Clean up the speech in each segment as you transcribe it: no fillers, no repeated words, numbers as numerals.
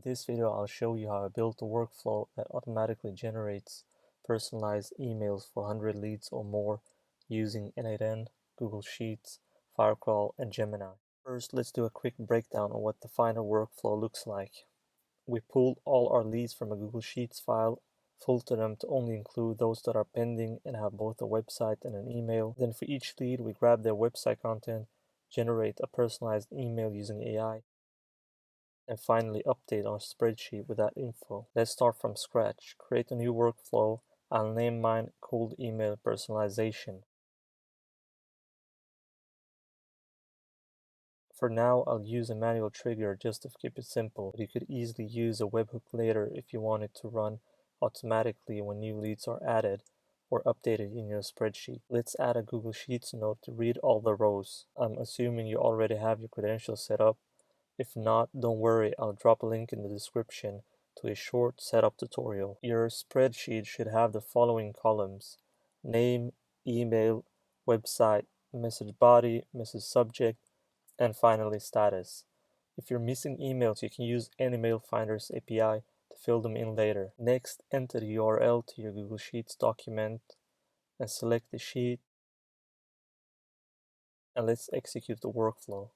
this video, I'll show you how I built a workflow that automatically generates personalized emails for 100 leads or more using n8n, Google Sheets, Firecrawl, and Gemini. First, let's do a quick breakdown on what the final workflow looks like. We pulled all our leads from a Google Sheets file, filter them to only include those that are pending and have both a website and an email. Then for each lead, we grab their website content, generate a personalized email using AI, and finally update our spreadsheet with that info. Let's start from scratch. Create a new workflow. I'll name mine cold email personalization. For now, I'll use a manual trigger just to keep it simple, but you could easily use a webhook later if you want it to run automatically when new leads are added or updated in your spreadsheet. Let's add a Google Sheets note to read all the rows. I'm assuming you already have your credentials set up. If not, don't worry, I'll drop a link in the description to a short setup tutorial. Your spreadsheet should have the following columns: name, email, website, message body, message subject, and finally status. If you're missing emails, you can use any Mail Finder's API to fill them in later. Next, enter the URL to your Google Sheets document and select the sheet, and let's execute the workflow.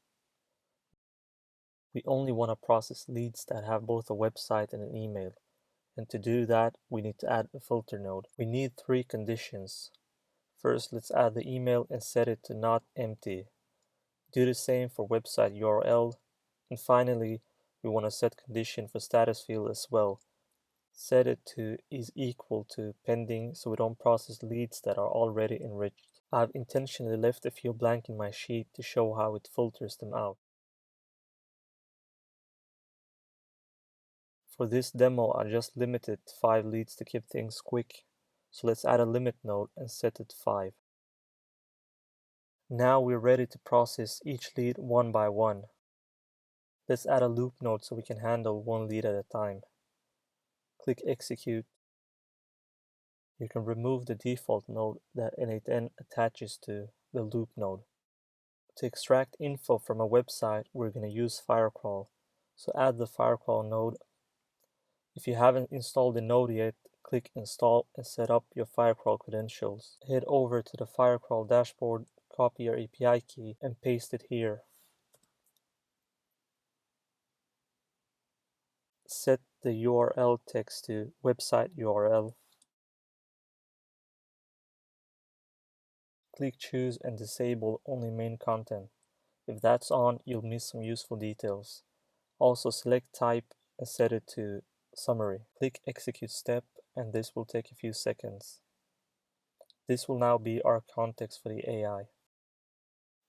We only want to process leads that have both a website and an email. And to do that, we need to add a filter node. We need 3 conditions. First, let's add the email and set it to not empty. Do the same for website URL. And finally, we want to set condition for status field as well. Set it to is equal to pending so we don't process leads that are already enriched. I've intentionally left a few blank in my sheet to show how it filters them out. For this demo, I just limited 5 leads to keep things quick. So let's add a limit node and set it to 5. Now we're ready to process each lead one by one. Let's add a loop node so we can handle one lead at a time. Click execute. You can remove the default node that n8n attaches to the loop node. To extract info from a website, we're going to use Firecrawl. So add the Firecrawl node. If you haven't installed the node yet, click install and set up your Firecrawl credentials. Head over to the Firecrawl dashboard, copy your API key and paste it here. Set the URL text to website URL. Click choose and disable only main content. If that's on, you'll miss some useful details. Also select type and set it to summary. Click execute step and this will take a few seconds. This will now be our context for the AI.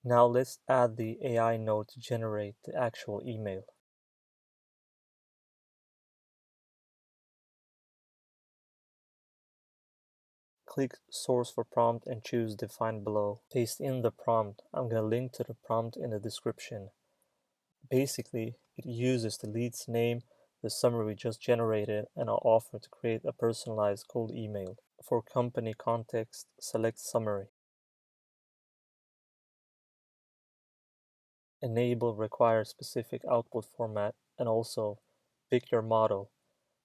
Now let's add the AI node to generate the actual email. Click source for prompt and choose define below. Paste in the prompt. I'm going to link to the prompt in the description. Basically, it uses the lead's name, the summary we just generated, and our offer to create a personalized cold email. For company context, select summary. Enable requires specific output format and also pick your model.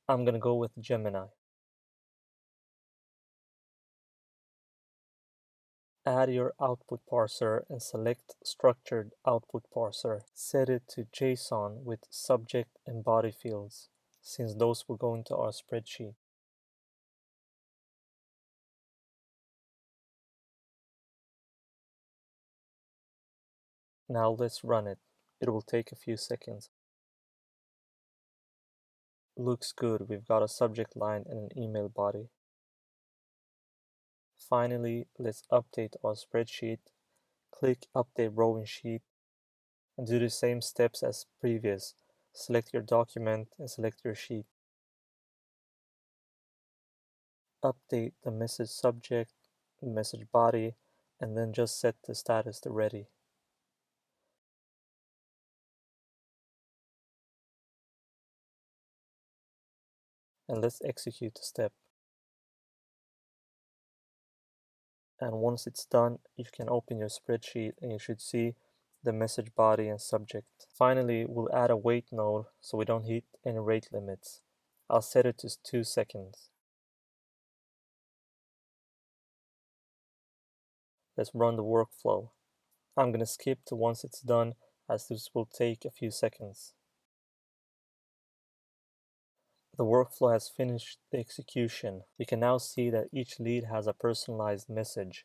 I'm going to go with Gemini. Add your output parser and select structured output parser. Set it to JSON with subject and body fields, since those will go into our spreadsheet. Now let's run it. It will take a few seconds. Looks good. We've got a subject line and an email body. Finally, let's update our spreadsheet. Click Update Row in Sheet and do the same steps as previous. Select your document and select your sheet. Update the message subject, message body, and then just set the status to ready. And let's execute the step. And once it's done, you can open your spreadsheet and you should see the message body and subject. Finally, we'll add a wait node so we don't hit any rate limits. I'll set it to 2 seconds. Let's run the workflow. I'm going to skip to once it's done, as this will take a few seconds. The workflow has finished the execution. You can now see that each lead has a personalized message.